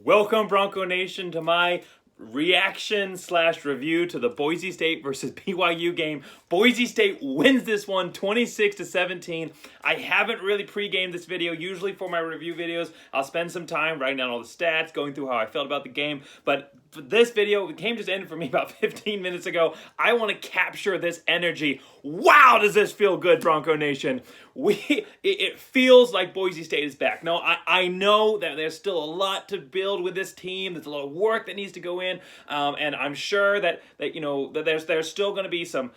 Welcome, Bronco Nation, to my reaction / review to the Boise State versus BYU game. Boise State wins this one 26-17. I haven't really pre-gamed this video. Usually for my review videos, I'll spend some time writing down all the stats, going through how I felt about the game. But for this video, the game just ended for me about 15 minutes ago. I want to capture this energy. Wow, does this feel good, Bronco Nation? It feels like Boise State is back. Now, I know that there's still a lot to build with this team. There's a lot of work that needs to go in, and I'm sure that there's still going to be some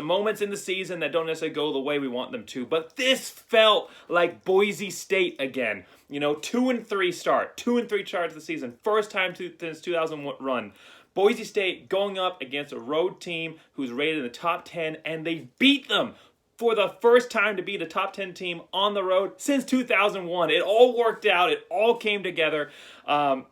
moments in the season that don't necessarily go the way we want them to. But this felt like Boise State again. 2-3 start, 2-3 starts the season, first time since 2001 run. Boise State going up against a road team who's rated in the top 10, and they beat them for the first time to beat a top 10 team on the road since 2001. It all worked out. It all came together.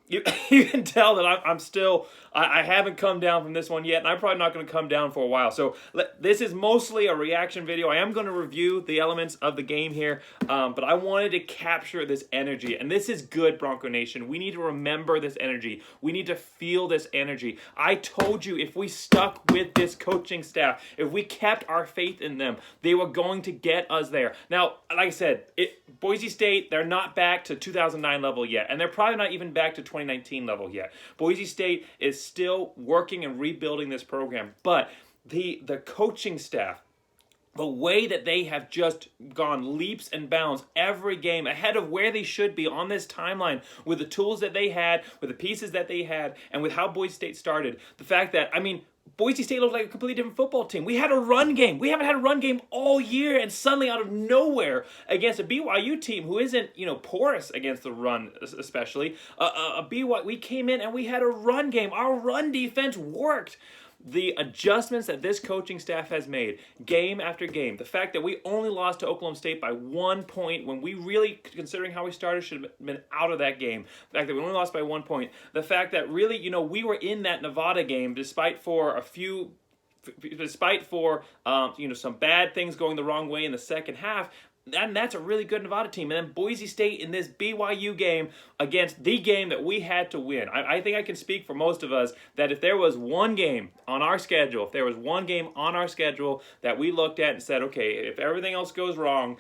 You can tell that I'm still, I haven't come down from this one yet, and I'm probably not going to come down for a while. So this is mostly a reaction video. I am going to review the elements of the game here, but I wanted to capture this energy, and this is good, Bronco Nation. We need to remember this energy. We need to feel this energy. I told you, if we stuck with this coaching staff, if we kept our faith in them, they were going to get us there. Now, like I said, Boise State, they're not back to 2009 level yet, and they're probably not even back to 2019 level yet. Boise State is still working and rebuilding this program, but the coaching staff, the way that they have just gone leaps and bounds every game ahead of where they should be on this timeline with the tools that they had, with the pieces that they had, and with how Boise State started. The fact that, Boise State looked like a completely different football team. We had a run game. We haven't had a run game all year, and suddenly out of nowhere against a BYU team who isn't, porous against the run, especially, we came in and we had a run game. Our run defense worked. The adjustments that this coaching staff has made game after game, the fact that we only lost to Oklahoma State by 1 point when we really, considering how we started, should have been out of that game, the fact that we only lost by 1 point, the fact that really, we were in that Nevada game despite some bad things going the wrong way in the second half. And that's a really good Nevada team. And then Boise State in this BYU game against the game that we had to win. I think I can speak for most of us that if there was one game on our schedule, that we looked at and said, okay, if everything else goes wrong,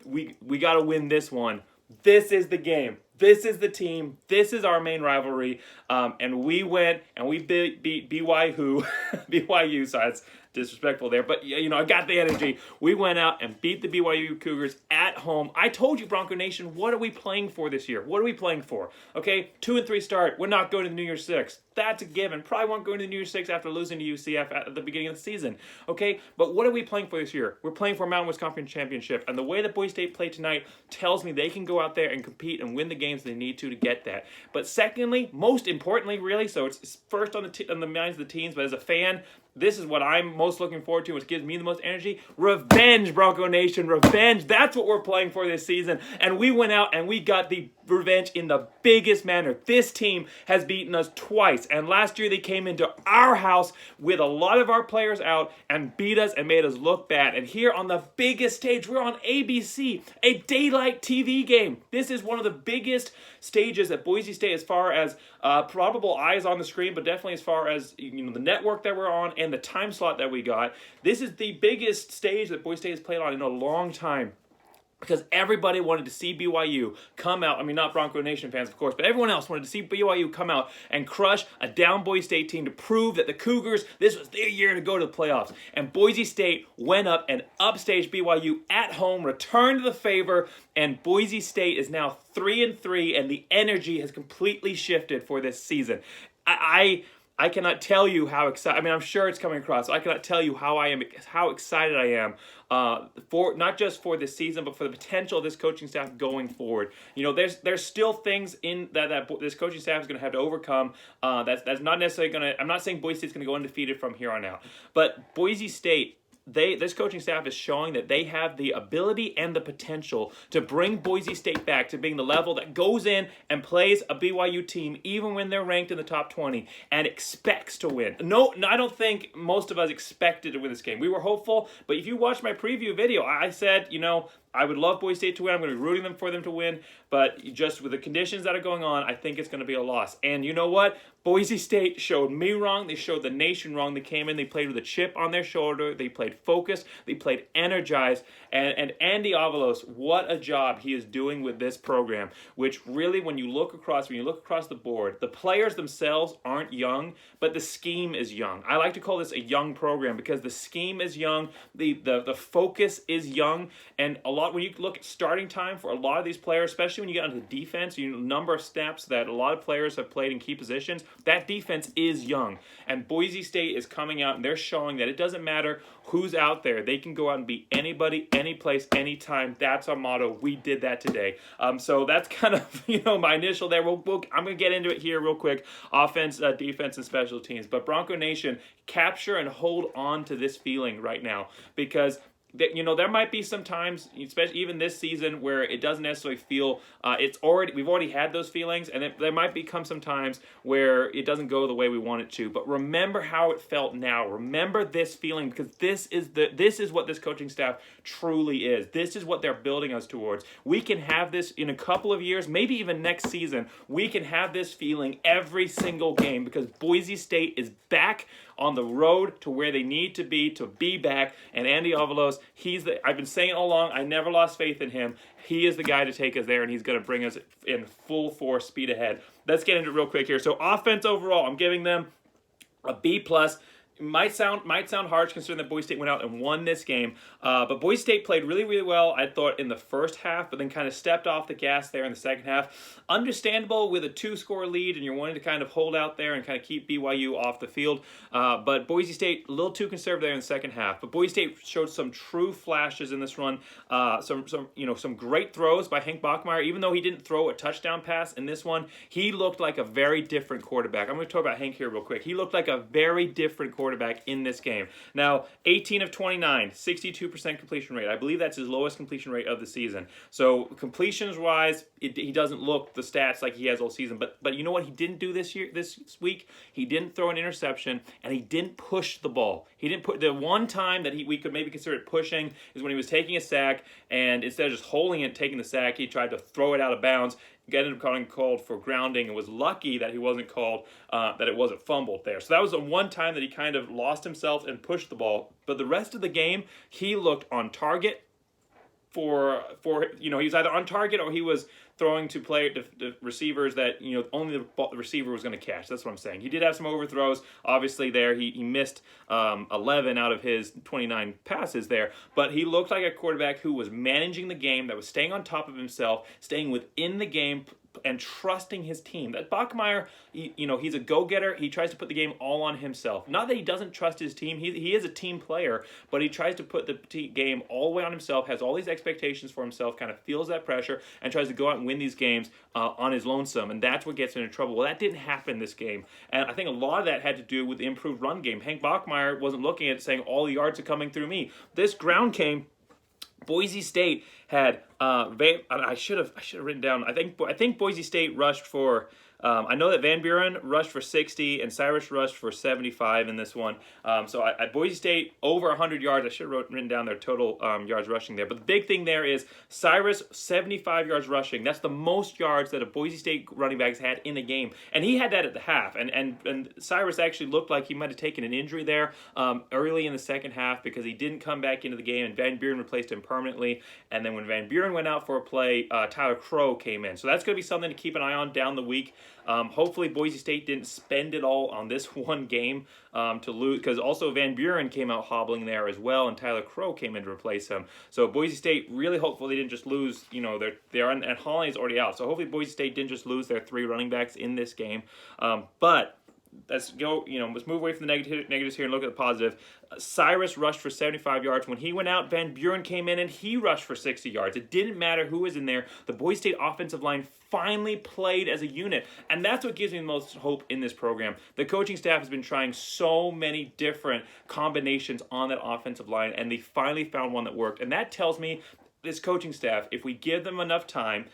we got to win this one. This is the game. This is the team. This is our main rivalry. And we went and we beat BYU. BYU, so that's disrespectful there. But, I got the energy. We went out and beat the BYU Cougars at home. I told you, Bronco Nation, what are we playing for this year? What are we playing for? Okay, 2-3 start. We're not going to the New Year's Six. That's a given. Probably won't go into the New Year's Six after losing to UCF at the beginning of the season. Okay, but what are we playing for this year? We're playing for a Mountain West Conference Championship. And the way that Boise State played tonight tells me they can go out there and compete and win the games they need to get that. But secondly, most importantly, really, so it's first on the minds of the teams, but as a fan, this is what I'm most looking forward to, which gives me the most energy. Revenge, Bronco Nation, revenge. That's what we're playing for this season. And we went out and we got the revenge in the biggest manner. This team has beaten us twice. And last year they came into our house with a lot of our players out and beat us and made us look bad. And here on the biggest stage, we're on ABC, a daylight TV game. This is one of the biggest stages at Boise State as far as probable eyes on the screen, but definitely as far as the network that we're on and the time slot that we got. This is the biggest stage that Boise State has played on in a long time, because everybody wanted to see BYU come out. Not Bronco Nation fans, of course, but everyone else wanted to see BYU come out and crush a down Boise State team to prove that the Cougars, this was their year to go to the playoffs. And Boise State went up and upstaged BYU at home, returned the favor, and Boise State is now 3-3, and the energy has completely shifted for this season. I cannot tell you how excited. I'm sure it's coming across. So I cannot tell you how excited I am for not just for this season, but for the potential of this coaching staff going forward. There's still things in that this coaching staff is going to have to overcome. That's not necessarily going to. I'm not saying Boise State's going to go undefeated from here on out, but Boise State, this coaching staff is showing that they have the ability and the potential to bring Boise State back to being the level that goes in and plays a BYU team even when they're ranked in the top 20 and expects to win. No, I don't think most of us expected to win this game. We were hopeful, but if you watch my preview video, I said, I would love Boise State to win. I'm going to be rooting for them to win. But just with the conditions that are going on, I think it's going to be a loss. And you know what? Boise State showed me wrong. They showed the nation wrong. They came in, they played with a chip on their shoulder. They played focused. They played energized. And Andy Avalos, what a job he is doing with this program, which really, when you look across the board, the players themselves aren't young, but the scheme is young. I like to call this a young program because the scheme is young, the focus is young, and a lot, when you look at starting time for a lot of these players, especially when you get onto the defense, number of snaps that a lot of players have played in key positions, that defense is young. And Boise State is coming out and they're showing that it doesn't matter who's out there. They can go out and beat anybody, any place, anytime. That's our motto. We did that today. So that's kind of, my initial there. I'm going to get into it here real quick. Offense, defense, and special teams. But Bronco Nation, capture and hold on to this feeling right now, because there might be some times, especially even this season, where it doesn't necessarily feel we've already had those feelings, and there might become some times where it doesn't go the way we want it to. But remember how it felt now. Remember this feeling, because this is what this coaching staff truly is. This is what they're building us towards. We can have this in a couple of years, maybe even next season. We can have this feeling every single game because Boise State is back on the road to where they need to be back. And Andy Avalos, I've been saying all along, I never lost faith in him. He is the guy to take us there, and he's going to bring us in full force, speed ahead. Let's get into it real quick here. So offense overall, I'm giving them a B+. It might sound harsh considering that Boise State went out and won this game, but Boise State played really, really well, I thought, in the first half, but then kind of stepped off the gas there in the second half. Understandable with a 2-score lead, and you're wanting to kind of hold out there and kind of keep BYU off the field, but Boise State a little too conservative there in the second half. But Boise State showed some true flashes in this run, some great throws by Hank Bachmeier. Even though he didn't throw a touchdown pass in this one, he looked like a very different quarterback. I'm going to talk about Hank here real quick. He looked like a very different quarterback in this game. Now, 18 of 29, 62% completion rate. I believe that's his lowest completion rate of the season. So completions-wise, he doesn't look the stats like he has all season. But you know what he didn't do this week? He didn't throw an interception, and he didn't push the ball. He didn't put the one time that we could maybe consider it pushing is when he was taking a sack, and instead of just holding it, taking the sack, he tried to throw it out of bounds. Ended up getting called for grounding, and was lucky that he wasn't called, that it wasn't fumbled there. So that was the one time that he kind of lost himself and pushed the ball. But the rest of the game, he looked on target for he was either on target or he was throwing to the receivers that only the receiver was going to catch. That's what I'm saying. He did have some overthrows. Obviously, there he missed 11 out of his 29 passes there, but he looked like a quarterback who was managing the game, that was staying on top of himself, staying within the game, and trusting his team. That Bachmeier, he's a go-getter. He tries to put the game all on himself. Not that he doesn't trust his team. He is a team player, but he tries to put the game all the way on himself, has all these expectations for himself, kind of feels that pressure, and tries to go out and win these games on his lonesome, and that's what gets him into trouble. Well, that didn't happen this game, and I think a lot of that had to do with the improved run game. Hank Bachmeier wasn't looking at it saying, all the yards are coming through me. This ground game, Boise State had I should have written down. I think Boise State rushed for. I know that Van Buren rushed for 60 and Cyrus rushed for 75 in this one. So at Boise State, over 100 yards. I should have written down their total yards rushing there. But the big thing there is Cyrus, 75 yards rushing. That's the most yards that a Boise State running back has had in a game. And he had that at the half. And Cyrus actually looked like he might have taken an injury there early in the second half because he didn't come back into the game, and Van Buren replaced him permanently. And then when Van Buren went out for a play, Tyler Crow came in. So that's going to be something to keep an eye on down the week. Hopefully Boise State didn't spend it all on this one game to lose, because also Van Buren came out hobbling there as well, and Tyler Crow came in to replace him. So Boise State really hopeful they didn't just lose, and Holland is already out. So hopefully Boise State didn't just lose their 3 running backs in this game. But let's go, let's move away from the negatives here and look at the positive. Cyrus rushed for 75 yards. When he went out, Van Buren came in and he rushed for 60 yards. It didn't matter who was in there. The Boise State offensive line finally played as a unit, and that's what gives me the most hope in this program. The coaching staff has been trying so many different combinations on that offensive line, and they finally found one that worked, and that tells me this coaching staff, if we give them enough time,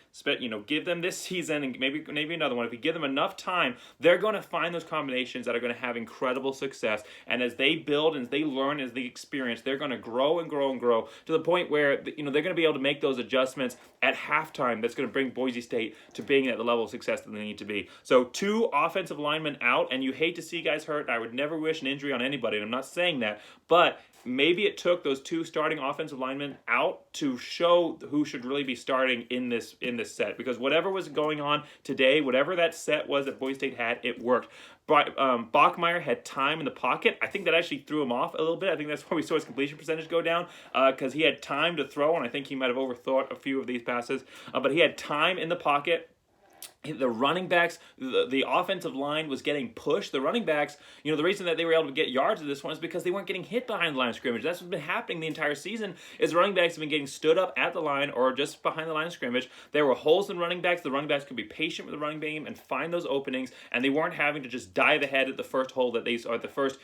give them this season and maybe another one, if we give them enough time, they're going to find those combinations that are going to have incredible success. And as they build, as they learn, as they experience, they're going to grow and grow and grow to the point where they're going to be able to make those adjustments at halftime. That's going to bring Boise State to being at the level of success that they need to be. So 2 offensive linemen out, and you hate to see guys hurt. I would never wish an injury on anybody, and I'm not saying that, but maybe it took those 2 starting offensive linemen out to show who should really be starting in this set, because whatever was going on today, whatever that set was that Boise State had, it worked. Bachmeier had time in the pocket. I think that actually threw him off a little bit. I think that's why we saw his completion percentage go down, because he had time to throw, and I think he might have overthought a few of these passes, but he had time in the pocket. The running backs, the offensive line was getting pushed. The running backs, the reason that they were able to get yards of this one is because they weren't getting hit behind the line of scrimmage. That's what's been happening the entire season, is running backs have been getting stood up at the line or just behind the line of scrimmage. There were holes in running backs. The running backs could be patient with the running game and find those openings, and they weren't having to just dive ahead at the first hole that they saw, at the first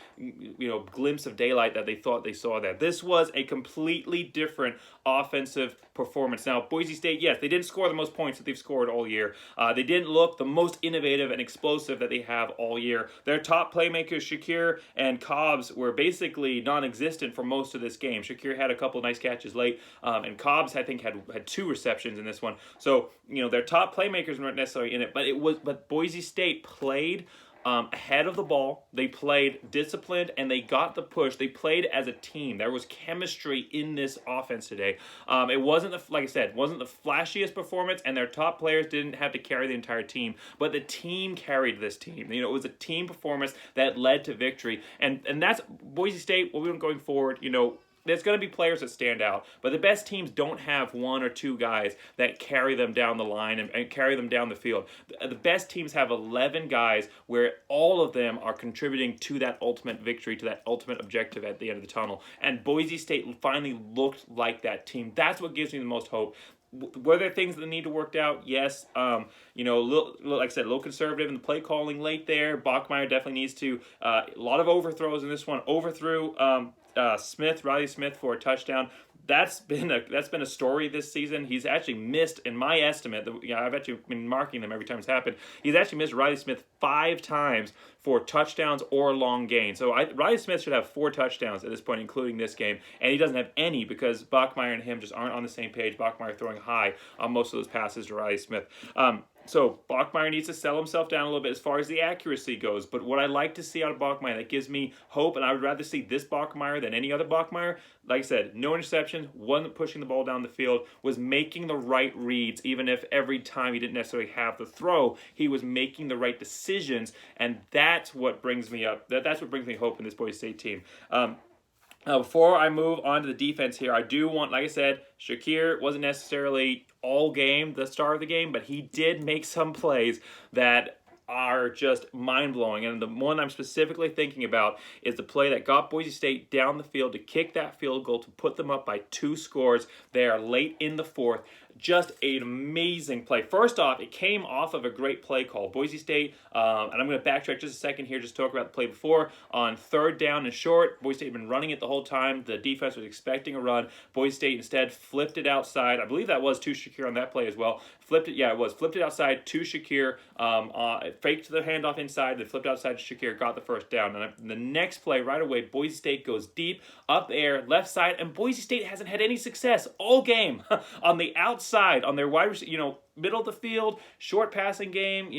glimpse of daylight that they thought they saw there. This was a completely different offensive performance. Now, Boise State, yes, they didn't score the most points that they've scored all year. They didn't look the most innovative and explosive that they have all year. Their top playmakers, Shakir and Cobbs, were basically non-existent for most of this game. Shakir had a couple nice catches late, and Cobbs, I think, had 2 receptions in this one. So, their top playmakers weren't necessarily in it, but Boise State played ahead of the ball. They played disciplined, and they got the push. They played as a team. There was chemistry in this offense today. It wasn't, like I said, wasn't the flashiest performance, and their top players didn't have to carry the entire team, but the team carried this team. It was a team performance that led to victory, and that's Boise State. Going forward, there's going to be players that stand out, but the best teams don't have 1 or 2 guys that carry them down the line and carry them down the field. The best teams have 11 guys where all of them are contributing to that ultimate victory, to that ultimate objective at the end of the tunnel. And Boise State finally looked like that team. That's what gives me the most hope. Were there things that need to work out? Yes. Like I said, a little conservative in the play calling late there. Bachmeier definitely needs to. A lot of overthrows in this one. Overthrew Riley Smith for a touchdown. That's been a story this season. He's actually missed, in my estimate, I've actually been marking them every time it's happened. He's actually missed Riley Smith 5 times for touchdowns or long gains. So Riley Smith should have 4 touchdowns at this point, including this game, and he doesn't have any because Bachmeier and him just aren't on the same page. Bachmeier throwing high on most of those passes to Riley Smith. So Bachmeier needs to sell himself down a little bit as far as the accuracy goes. But what I like to see out of Bachmeier that gives me hope, and I would rather see this Bachmeier than any other Bachmeier, like I said, no interceptions, wasn't pushing the ball down the field, was making the right reads, even if every time he didn't necessarily have the throw, he was making the right decisions, and that's what brings me up. That's what brings me hope in this Boise State team. Before I move on to the defense here, I do want, like I said, Shakir wasn't necessarily all game, the star of the game, but he did make some plays that are just mind-blowing. And the one I'm specifically thinking about is the play that got Boise State down the field to kick that field goal to put them up by 2 scores there late in the 4th. Just an amazing play. First off, it came off of a great play call. Boise State, and I'm going to backtrack just a second here, just talk about the play before. On 3rd down and short, Boise State had been running it the whole time. The defense was expecting a run. Boise State instead flipped it outside. I believe that was to Shakir on that play as well. Flipped it outside to Shakir, faked the handoff inside, then flipped outside to Shakir, got the 1st down. And the next play, right away, Boise State goes deep, up air, left side, and Boise State hasn't had any success all game on the outside, on their wide receiver, middle of the field, short passing game,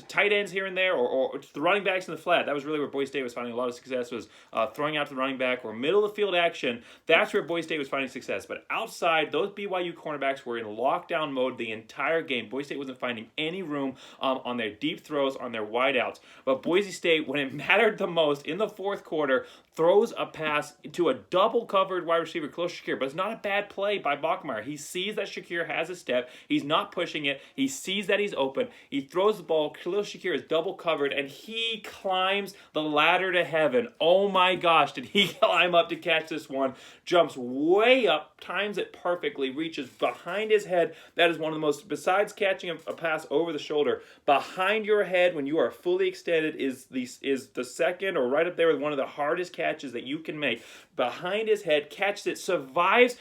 tight ends here and there, or the running backs in the flat. That was really where Boise State was finding a lot of success, was throwing out to the running back, or middle of the field action. That's where Boise State was finding success. But outside, those BYU cornerbacks were in lockdown mode the entire game. Boise State wasn't finding any room on their deep throws, on their wideouts. But Boise State, when it mattered the most, in the 4th quarter, throws a pass to a double-covered wide receiver close to Shakir. But it's not a bad play by Bachmeier. He sees that Shakir has a step. He's not pushing it. He sees that he's open. He throws the ball. Khalil Shakir is double covered, and he climbs the ladder to heaven. Oh my gosh, did he climb up to catch this one? Jumps way up, times it perfectly, reaches behind his head. That is one of the most, besides catching a pass over the shoulder, behind your head when you are fully extended is the second, or right up there with one of the hardest catches that you can make. Behind his head, catches it, survives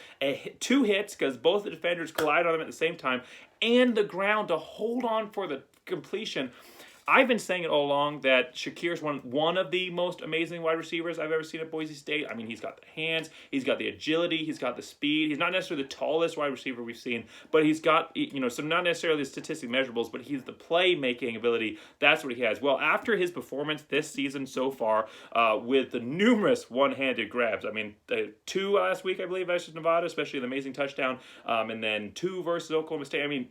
two hits because both the defenders collide on him at the same time, and the ground to hold on for the completion. I've been saying it all along that Shakir's one of the most amazing wide receivers I've ever seen at Boise State. I mean, he's got the hands, he's got the agility, he's got the speed. He's not necessarily the tallest wide receiver we've seen, but he's got, some not necessarily the statistic measurables, but he's the playmaking ability. That's what he has. Well, after his performance this season so far, with the numerous one-handed grabs, I mean, 2 last week, I believe, versus Nevada, especially the amazing touchdown, and then 2 versus Oklahoma State. I mean,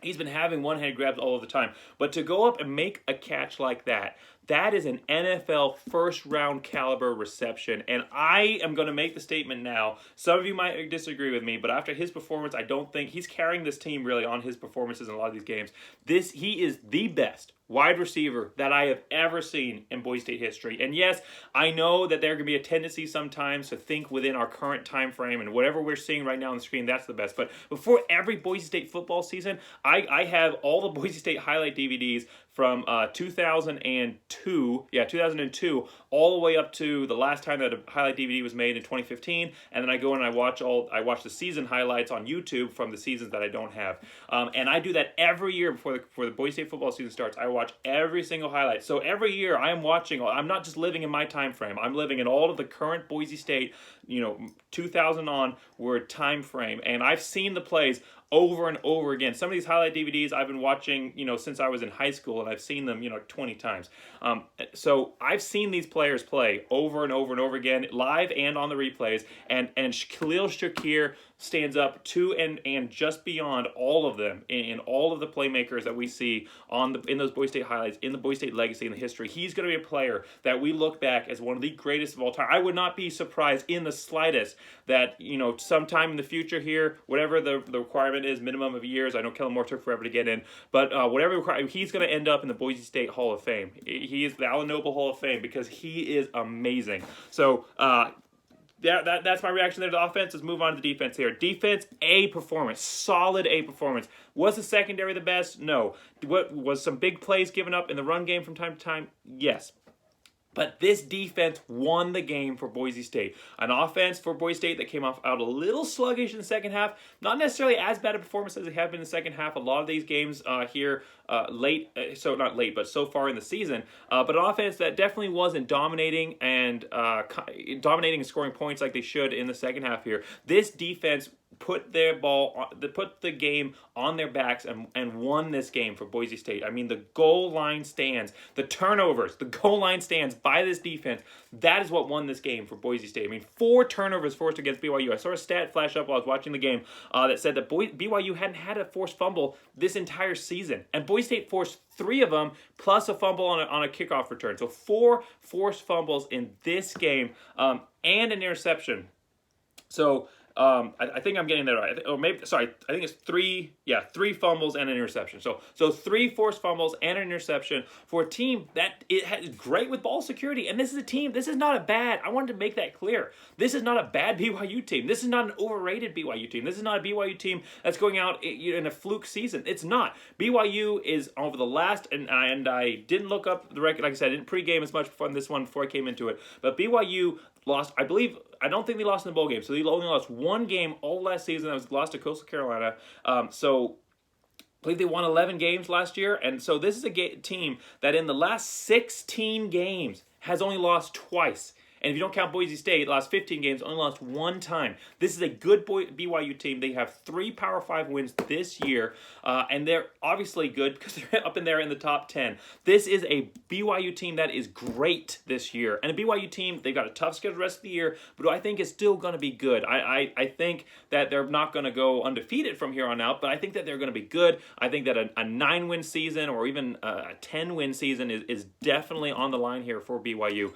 he's been having one-hand grabs all of the time. But to go up and make a catch like that, that is an NFL first-round caliber reception. And I am going to make the statement now. Some of you might disagree with me, but after his performance, I don't think he's carrying this team really on his performances in a lot of these games. He is the best wide receiver that I have ever seen in Boise State history. And yes, I know that there can be a tendency sometimes to think within our current time frame, and whatever we're seeing right now on the screen, that's the best. But before every Boise State football season, I have all the Boise State highlight DVDs from 2002, all the way up to the last time that a highlight DVD was made in 2015, and then I go and I watch the season highlights on YouTube from the seasons that I don't have, and I do that every year before the Boise State football season starts. I watch every single highlight. So every year I'm watching. I'm not just living in my time frame. I'm living in all of the current Boise State, 2000 onward time frame, and I've seen the plays over and over again. Some of these highlight DVDs I've been watching, since I was in high school, and I've seen them, 20 times. So I've seen these players play over and over and over again, live and on the replays, and Khalil Shakir stands up to and just beyond all of them in all of the playmakers that we see in those Boise State highlights, in the Boise State legacy and the history. He's going to be a player that we look back as one of the greatest of all time. I would not be surprised in the slightest that, sometime in the future here, whatever the requirement is, minimum of years, I know Kellen Moore took forever to get in, but whatever he's going to end up in the Boise State Hall of Fame. He is the Allen Noble Hall of Fame because he is amazing. So, that's my reaction there to the offense. Let's move on to the defense here. Defense, A performance. Solid A performance. Was the secondary the best? No. What was some big plays given up in the run game from time to time? Yes. But this defense won the game for Boise State. An offense for Boise State that came out a little sluggish in the second half. Not necessarily as bad a performance as they have been in the second half. A lot of these games here so far in the season. But an offense that definitely wasn't dominating and scoring points like they should in the second half here. This defense put the game on their backs and won this game for Boise State. I mean, the goal line stands, the turnovers, the goal line stands by this defense. That is what won this game for Boise State. I mean, 4 turnovers forced against BYU. I saw a stat flash up while I was watching the game that said that BYU hadn't had a forced fumble this entire season, and Boise State forced 3 of them plus a fumble on a kickoff return. So 4 forced fumbles in this game and an interception. So I think I'm getting that right. I think it's 3 fumbles and an interception. So 3 forced fumbles and an interception for a team that it has great with ball security. And this is not a bad, I wanted to make that clear. This is not a bad BYU team. This is not an overrated BYU team. This is not a BYU team that's going out in a fluke season. It's not. BYU is over the last, and I didn't look up the record, like I said, I didn't pregame as much on this one before I came into it, but BYU lost, I don't think they lost in the bowl game, so they only lost 1 game all last season. That was lost to Coastal Carolina. So I believe they won 11 games last year, and so this is a team that in the last 16 games has only lost twice. And if you don't count Boise State, the last 15 games, only lost 1 time. This is a good BYU team. They have 3 Power 5 wins this year, and they're obviously good because they're up in there in the top 10. This is a BYU team that is great this year. And a BYU team, they've got a tough schedule the rest of the year, but I think it's still going to be good. I think that they're not going to go undefeated from here on out, but I think that they're going to be good. I think that a 9-win season or even a 10-win season is definitely on the line here for BYU.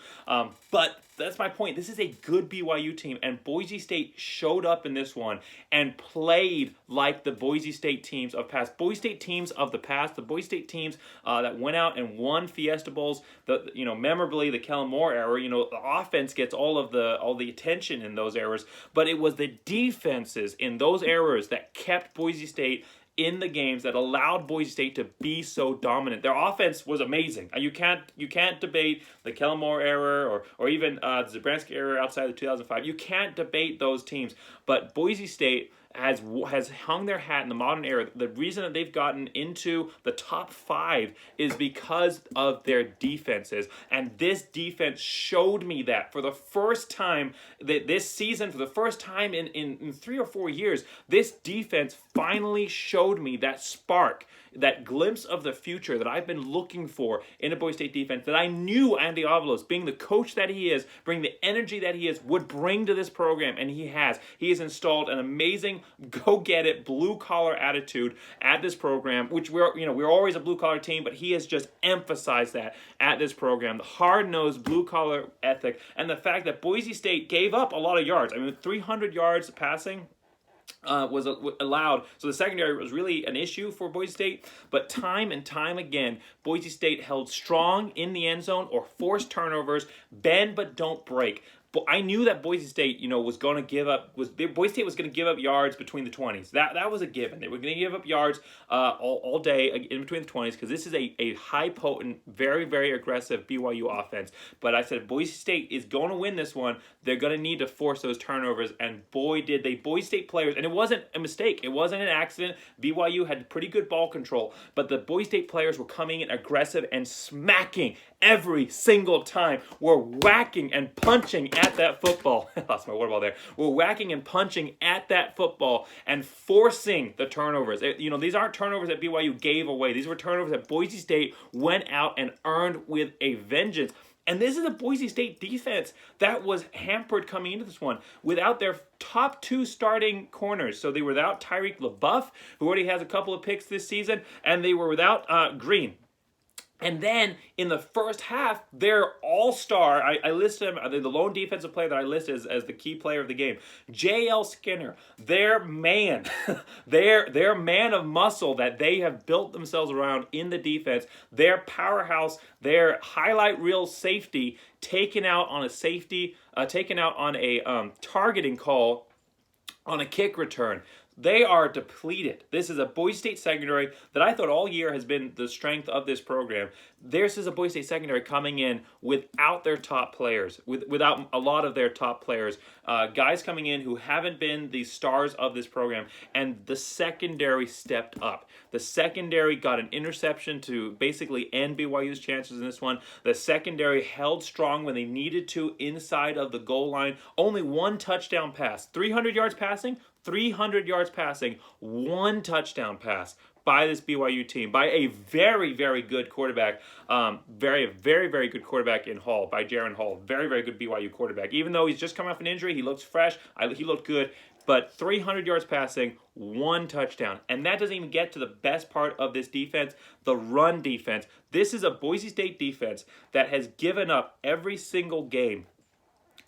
But that's my point. This is a good BYU team, and Boise State showed up in this one and played like the Boise State teams of past. Boise State teams of the past, the Boise State teams that went out and won Fiesta Bowls, memorably the Kellen Moore era, the offense gets all the attention in those eras, but it was the defenses in those eras that kept Boise State in the games, that allowed Boise State to be so dominant. Their offense was amazing. You can't debate the Kellen Moore era or even the Zabransky era outside of 2005. You can't debate those teams. But Boise State has hung their hat in the modern era. The reason that they've gotten into the top 5 is because of their defenses. And this defense showed me that for the first time this season, for the first time in 3 or 4 years, this defense finally showed me that spark, that glimpse of the future that I've been looking for in a Boise State defense, that I knew Andy Avalos, being the coach that he is, bring the energy that he is, would bring to this program, and he has. He has installed an amazing go-get-it, blue-collar attitude at this program, which we're always a blue-collar team, but he has just emphasized that at this program. The hard-nosed, blue-collar ethic, and the fact that Boise State gave up a lot of yards. 300 yards passing was allowed. So the secondary was really an issue for Boise State, but time and time again, Boise State held strong in the end zone or forced turnovers, bend but don't break. But I knew that Boise State, was going to give up. Boise State was going to give up yards between the 20s. That was a given. They were going to give up yards all day in between the 20s because this is a high potent, very very aggressive BYU offense. But I said Boise State is going to win this one. They're going to need to force those turnovers, and boy did they. Boise State players, and it wasn't a mistake. It wasn't an accident. BYU had pretty good ball control, but the Boise State players were coming in aggressive and smacking every single time. We're whacking and punching at that football. I lost my water ball there. We're whacking and punching at that football and forcing the turnovers. These aren't turnovers that BYU gave away. These were turnovers that Boise State went out and earned with a vengeance. And this is a Boise State defense that was hampered coming into this one without their top 2 starting corners. So they were without Tyreek LaBeouf, who already has a couple of picks this season, and they were without Green. And then in the first half, their all-star, I listed him, the lone defensive player that I listed as the key player of the game, J.L. Skinner, their man, their man of muscle that they have built themselves around in the defense, their powerhouse, their highlight reel safety, taken out on a targeting call on a kick return. They are depleted. This is a Boise State secondary that I thought all year has been the strength of this program. This is a Boise State secondary coming in without their top players, without a lot of their top players. Guys coming in who haven't been the stars of this program, and the secondary stepped up. The secondary got an interception to basically end BYU's chances in this one. The secondary held strong when they needed to inside of the goal line. Only 1 touchdown pass. 300 yards passing, 1 touchdown pass by this BYU team, by a very, very good quarterback, very, very, very good quarterback in Hall, by Jaron Hall. Very, very good BYU quarterback. Even though he's just coming off an injury, he looks fresh, he looked good, but 300 yards passing, 1 touchdown. And that doesn't even get to the best part of this defense, the run defense. This is a Boise State defense that has given up every single game.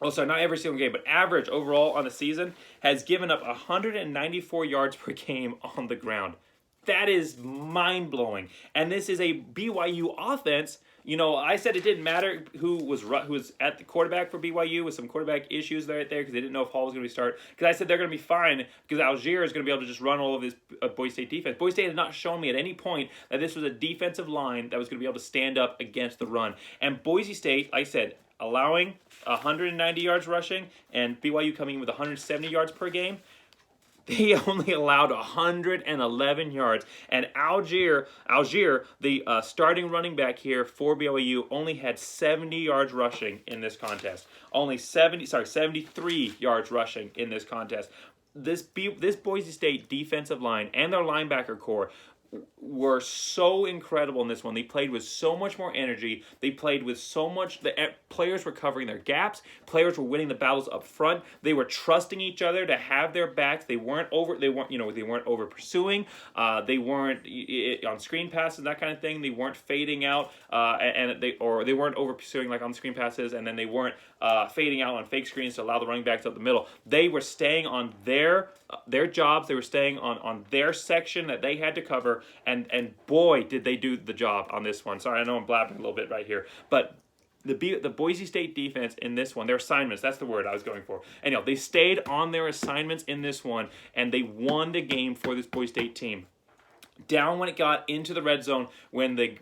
Oh, sorry, not every single game, but average overall on the season, has given up 194 yards per game on the ground. That is mind-blowing. And this is a BYU offense. I said it didn't matter who was at the quarterback for BYU with some quarterback issues right there because they didn't know if Hall was going to start. Because I said they're going to be fine because Algier is going to be able to just run all of this Boise State defense. Boise State has not shown me at any point that this was a defensive line that was going to be able to stand up against the run. And Boise State, like I said, allowing 190 yards rushing and BYU coming in with 170 yards per game. They only allowed 111 yards. And Algier, the starting running back here for BYU, only had 70 yards rushing in this contest. 73 yards rushing in this contest. This Boise State defensive line and their linebacker core were so incredible in this one. They played with so much more energy. They played with so much. The players were covering their gaps. Players were winning the battles up front. They were trusting each other to have their backs. They weren't over pursuing. They weren't on screen passes, that kind of thing. They weren't fading out, they weren't over pursuing like on screen passes, and then they weren't fading out on fake screens to allow the running backs up the middle. They were staying on their jobs. They were staying on their section that they had to cover, and boy, did they do the job on this one. Sorry, I know I'm blabbing a little bit right here, but the Boise State defense in this one, their assignments, that's the word I was going for. Anyhow, they stayed on their assignments in this one, and they won the game for this Boise State team. Down when it got into the red zone, when the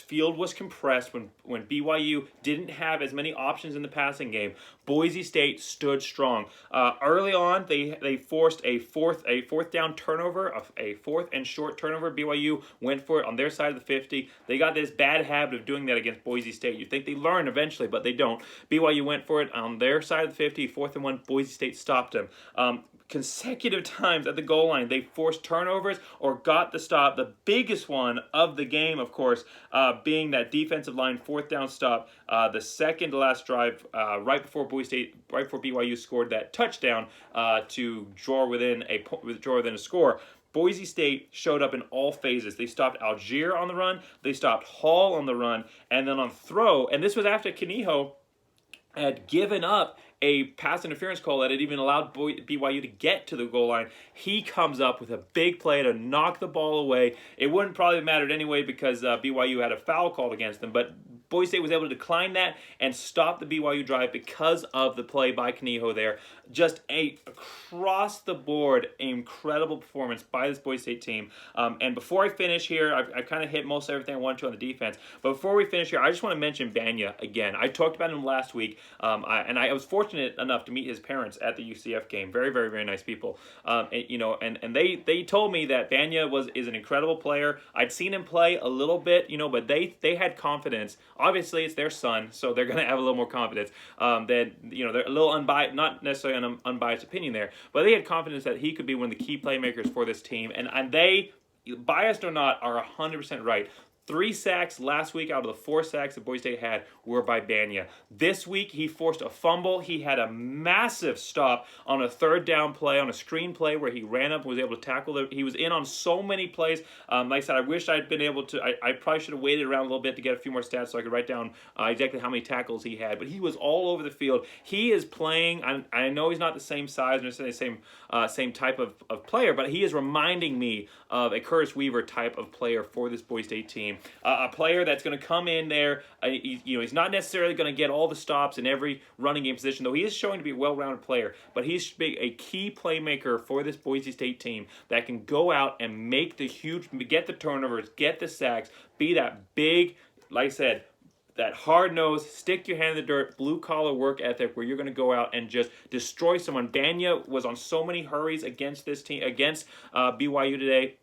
field was compressed, when BYU didn't have as many options in the passing game, Boise State stood strong. Early on, they forced a fourth down turnover, a fourth and short turnover. BYU went for it on their side of the 50. They got this bad habit of doing that against Boise State. You'd think they learn eventually, but they don't. BYU went for it on their side of the 50, 4th and 1. Boise State stopped them. Consecutive times at the goal line, they forced turnovers or got the stop. The biggest one of the game, of course, being that defensive line 4th down stop, the second to last drive, right before BYU scored that touchdown to draw within a score. Boise State showed up in all phases. They stopped Algier on the run, they stopped Hall on the run, and then on throw. And this was after Kaniho had given up a pass interference call that had even allowed BYU to get to the goal line. He comes up with a big play to knock the ball away. It wouldn't probably have mattered anyway because BYU had a foul called against them, but Boise State was able to decline that and stop the BYU drive because of the play by Kaniho there. Just across the board, incredible performance by this Boise State team. And before I finish here, I've kind of hit most everything I wanted to on the defense. But before we finish here, I just want to mention Banya again. I talked about him last week, and I was fortunate enough to meet his parents at the UCF game. Very, very, very nice people. And they told me that Banya is an incredible player. I'd seen him play a little bit, but they had confidence. Obviously, it's their son, so they're going to have a little more confidence. They're a little unbiased, not necessarily an unbiased opinion there, but they had confidence that he could be one of the key playmakers for this team, and they, biased or not, are 100% right. 3 sacks last week out of the 4 sacks that Boise State had were by Banya. This week, he forced a fumble. He had a massive stop on a 3rd down play, on a screen play where he ran up and was able to tackle. He was in on so many plays. Like I said, I wish I'd been able to. I probably should have waited around a little bit to get a few more stats so I could write down exactly how many tackles he had. But he was all over the field. He is playing. I know he's not the same size or the same type of player, but he is reminding me of a Curtis Weaver type of player for this Boise State team. A player that's going to come in there. He's not necessarily going to get all the stops in every running game position, though he is showing to be a well-rounded player. But he's a key playmaker for this Boise State team that can go out and get the turnovers, get the sacks, be that big, like I said, that hard-nosed, stick your hand in the dirt, blue-collar work ethic where you're going to go out and just destroy someone. Banya was on so many hurries against this team, against BYU today.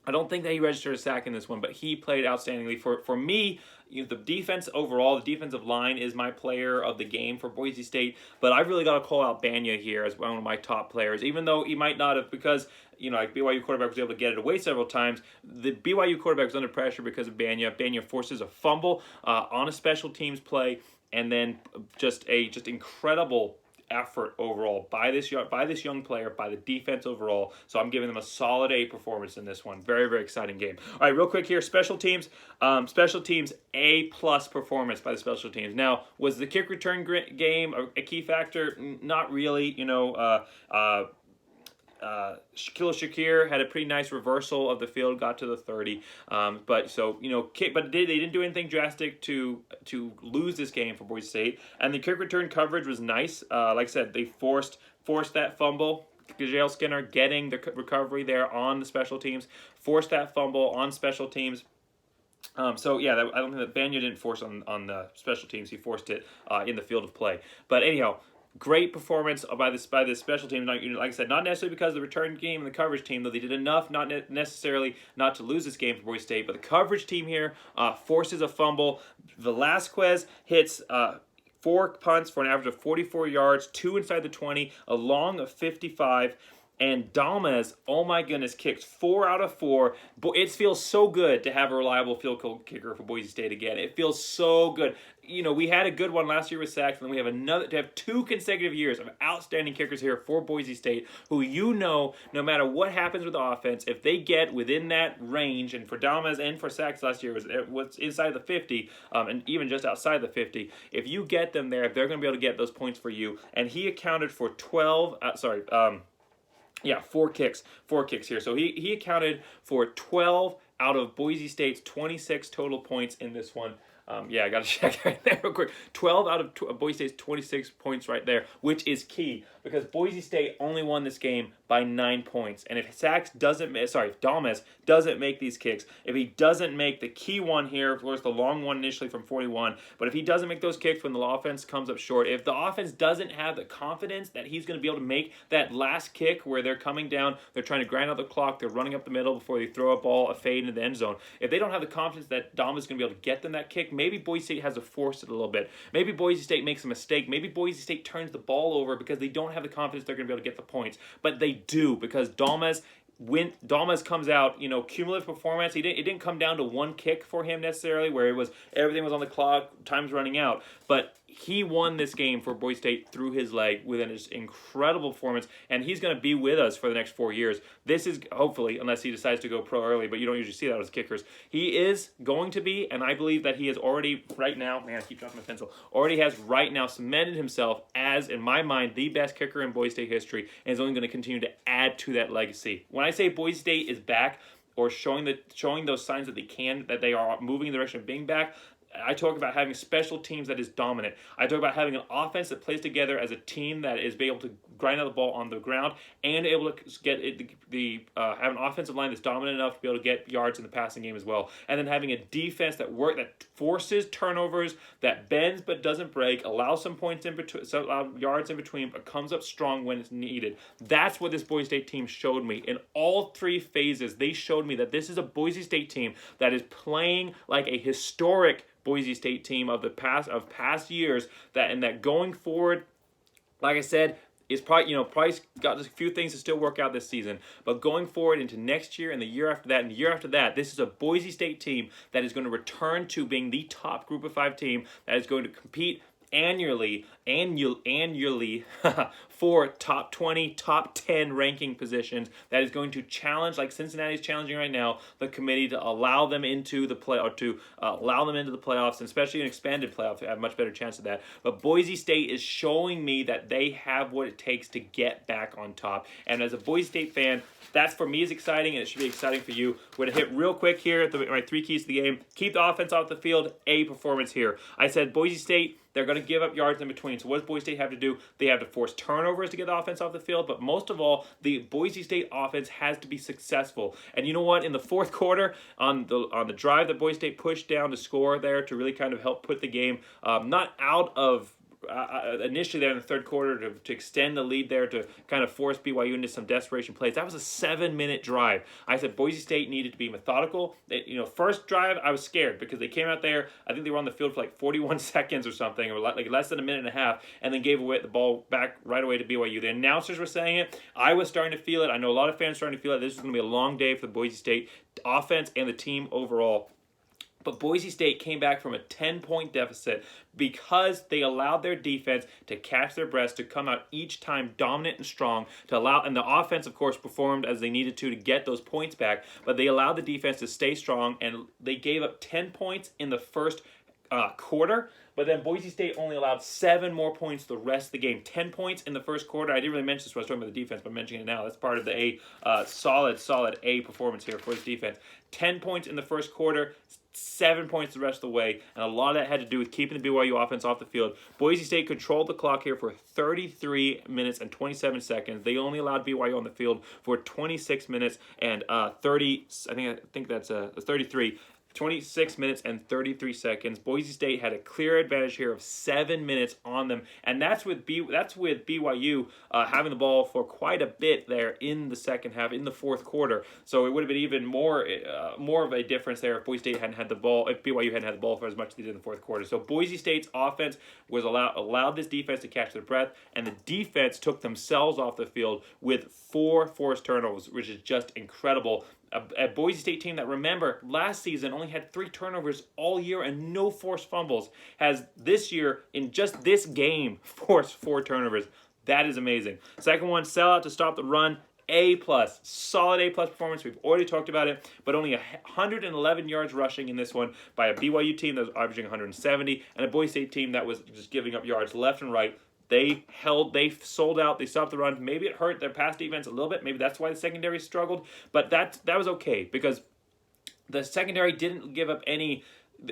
I don't think that he registered a sack in this one, but he played outstandingly. For me, the defense overall, the defensive line is my player of the game for Boise State, but I've really got to call out Banya here as one of my top players, even though he might not have, because like BYU quarterback was able to get it away several times. The BYU quarterback was under pressure because of Banya. Banya forces a fumble on a special teams play, and then just incredible effort overall by this young player, by the defense overall. So I'm giving them a solid A performance in this one. Very, very exciting game. All right, real quick here, special teams. Special teams, A+ performance by the special teams. Now, was the kick return game a key factor? Not really. Shaquille Shakir had a pretty nice reversal of the field, got to the 30. But they didn't do anything drastic to lose this game for Boise State. And the kick return coverage was nice. Like I said, they forced that fumble. Gajale Skinner getting the recovery there on the special teams, forced that fumble on special teams. I don't think that Banya didn't force on the special teams. He forced it in the field of play. But anyhow, great performance by the special team. Like I said, not necessarily because of the return game and the coverage team, though they did enough, not necessarily not to lose this game for Boise State. But the coverage team here forces a fumble. Velasquez hits 4 punts for an average of 44 yards, 2 inside the 20, a long of 55. And Dalmas, oh my goodness, kicked 4 out of 4. It feels so good to have a reliable field goal kicker for Boise State again. It feels so good. You know, we had a good one last year with Sachs, and then we have 2 consecutive years of outstanding kickers here for Boise State, who no matter what happens with the offense, if they get within that range, and for Dalmas and for Sachs last year was inside the 50, and even just outside the 50, if you get them there, they're going to be able to get those points for you. And he accounted for 4 kicks here. So he accounted for 12 out of Boise State's 26 total points in this one. I got to check right there real quick. 12 out of Boise State's 26 points right there, which is key because Boise State only won this game by 9 points. And if Dalmas doesn't make these kicks, if he doesn't make the key one here, of course the long one initially from 41, but if he doesn't make those kicks when the offense comes up short, if the offense doesn't have the confidence that he's going to be able to make that last kick where they're coming down, they're trying to grind out the clock, they're running up the middle before they throw a fade into the end zone. If they don't have the confidence that Dalmas is going to be able to get them that kick, maybe Boise State has to force it a little bit. Maybe Boise State makes a mistake. Maybe Boise State turns the ball over because they don't have the confidence they're going to be able to get the points. But they do because Dalmas comes out, cumulative performance. It didn't come down to one kick for him necessarily where everything was on the clock, time's running out. But he won this game for Boise State through his leg with an incredible performance, and he's going to be with us for the next 4 years. This is hopefully, unless he decides to go pro early, but you don't usually see that with kickers. He is going to be, and I believe that he has already right now, man, I keep dropping my pencil, already has right now cemented himself as, in my mind, the best kicker in Boise State history, and is only going to continue to add to that legacy. When I say Boise State is back, or showing those signs that they are moving in the direction of being back, I talk about having special teams that is dominant. I talk about having an offense that plays together as a team that is able to grind out the ball on the ground and able to get have an offensive line that's dominant enough to be able to get yards in the passing game as well. And then having a defense that forces turnovers, that bends but doesn't break, allows some points in between, yards in between, but comes up strong when it's needed. That's what this Boise State team showed me. In all 3 phases, they showed me that this is a Boise State team that is playing like a historic Boise State team of past years, that going forward, like I said, is probably got a few things to still work out this season, but going forward into next year and the year after that and the year after that, this is a Boise State team that is going to return to being the top Group of 5 team that is going to compete annually for top 20, top 10 ranking positions, that is going to challenge, like Cincinnati is challenging right now, the committee to allow them into the playoffs, and especially an expanded playoff to have a much better chance of that. But Boise State is showing me that they have what it takes to get back on top. And as a Boise State fan, that's for me is exciting, and it should be exciting for you. We're going to hit real quick here at my 3 keys to the game. Keep the offense off the field, performance here. I said Boise State, they're going to give up yards in between. So what does Boise State have to do? They have to force turnovers to get the offense off the field. But most of all, the Boise State offense has to be successful. And you know what? In the fourth quarter, on the drive that Boise State pushed down to score there to really kind of help put the game not out of initially there in the third quarter to extend the lead there to kind of force BYU into some desperation plays. That was a 7-minute drive. I said Boise State needed to be methodical. First drive, I was scared because they came out there, I think they were on the field for like 41 seconds or something, or like less than a minute and a half, and then gave away the ball back right away to BYU. The announcers were saying it. I was starting to feel it. I know a lot of fans starting to feel it. This is going to be a long day for the Boise State offense and the team overall. But Boise State came back from a 10-point deficit because they allowed their defense to catch their breath, to come out each time dominant and strong, and the offense, of course, performed as they needed to get those points back, but they allowed the defense to stay strong, and they gave up 10 points in the first quarter, but then Boise State only allowed 7 more points the rest of the game. 10 points in the first quarter. I didn't really mention this when I was talking about the defense, but I'm mentioning it now. That's part of the solid A performance here for this defense. 10 points in the first quarter, 7 points the rest of the way, and a lot of that had to do with keeping the BYU offense off the field. Boise State controlled the clock here for 33 minutes and 27 seconds. They only allowed BYU on the field for 26 minutes and 33. 26 minutes and 33 seconds. Boise State had a clear advantage here of 7 minutes on them, and that's with BYU having the ball for quite a bit there in the second half, in the fourth quarter. So it would have been even more of a difference there if Boise State hadn't had the ball, if BYU hadn't had the ball for as much as they did in the fourth quarter. So Boise State's offense was allowed this defense to catch their breath, and the defense took themselves off the field with 4 forced turnovers, which is just incredible. A Boise State team that, remember, last season only had 3 turnovers all year and no forced fumbles, has this year, in just this game, forced 4 turnovers. That is amazing. Second one, sellout to stop the run. A+, solid A+ performance. We've already talked about it, but only 111 yards rushing in this one by a BYU team that was averaging 170, and a Boise State team that was just giving up yards left and right. They sold out, they stopped the run. Maybe it hurt their pass defense a little bit. Maybe that's why the secondary struggled. But that was okay because the secondary didn't give up any.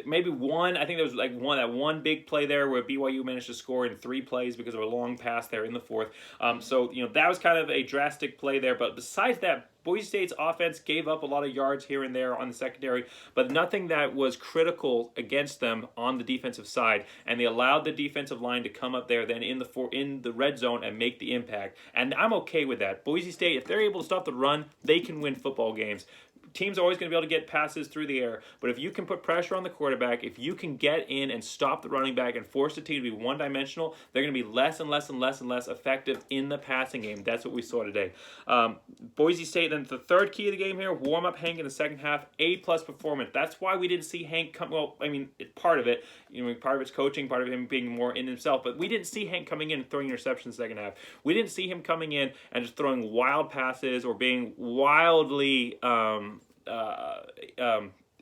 Maybe one, I think there was like one big play there where BYU managed to score in 3 plays because of a long pass there in the fourth. So, that was kind of a drastic play there. But besides that, Boise State's offense gave up a lot of yards here and there on the secondary, but nothing that was critical against them on the defensive side. And they allowed the defensive line to come up there then in the red zone and make the impact. And I'm okay with that. Boise State, if they're able to stop the run, they can win football games. Teams are always going to be able to get passes through the air, but if you can put pressure on the quarterback, if you can get in and stop the running back and force the team to be one-dimensional, they're going to be less and less and less and less effective in the passing game. That's what we saw today. Boise State, then the third key of the game here, warm up Hank in the second half, A+ performance. That's why we didn't see Hank come. Well, I mean, part of it, part of it's coaching, part of him being more in himself, but we didn't see Hank coming in and throwing interceptions in the second half. We didn't see him coming in and just throwing wild passes or being wildly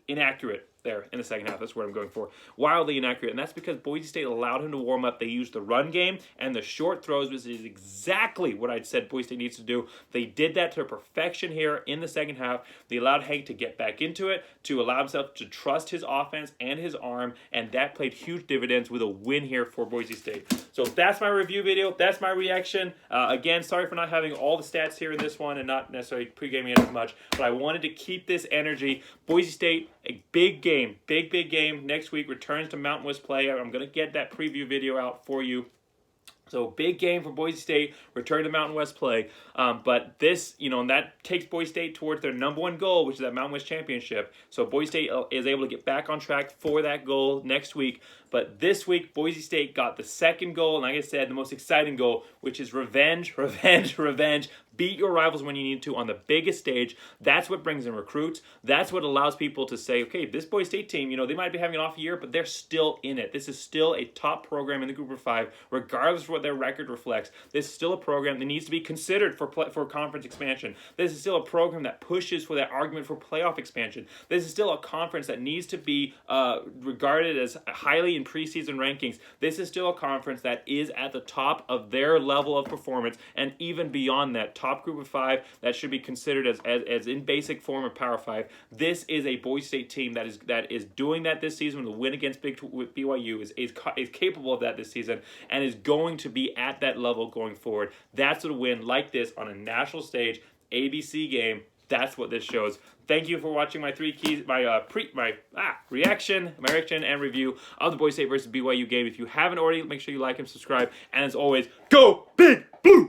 inaccurate there in the second half. That's what I'm going for. Wildly inaccurate. And that's because Boise State allowed him to warm up. They used the run game and the short throws, which is exactly what I'd said Boise State needs to do. They did that to perfection here in the second half. They allowed Hank to get back into it, to allow himself to trust his offense and his arm, and that played huge dividends with a win here for Boise State. So that's my review video. That's my reaction. Again, sorry for not having all the stats here in this one and not necessarily pre-gaming it as much, but I wanted to keep this energy. Boise State, a big game. Big game next week, returns to Mountain West play. I'm going to get that preview video out for you. So big game for Boise State, return to Mountain West play. But this, and that takes Boise State towards their number 1 goal, which is that Mountain West championship. So Boise State is able to get back on track for that goal next week. But this week, Boise State got the second goal, and like I said, the most exciting goal, which is revenge. Beat your rivals when you need to on the biggest stage. That's what brings in recruits. That's what allows people to say, okay, this Boise State team, they might be having an off year, but they're still in it. This is still a top program in the Group of 5, regardless of what their record reflects. This is still a program that needs to be considered for conference expansion. This is still a program that pushes for that argument for playoff expansion. This is still a conference that needs to be regarded as highly in preseason rankings. This is still a conference that is at the top of their level of performance, and even beyond that, top Group of 5 that should be considered as in basic form of Power 5. This is a Boise State team that is doing that this season. The win against BYU is capable of that this season and is going to be at that level going forward. That's what a win like this on a national stage, ABC game. That's what this shows. Thank you for watching my 3 keys, my reaction and review of the Boise State versus BYU game. If you haven't already, make sure you like and subscribe. And as always, go Big Blue!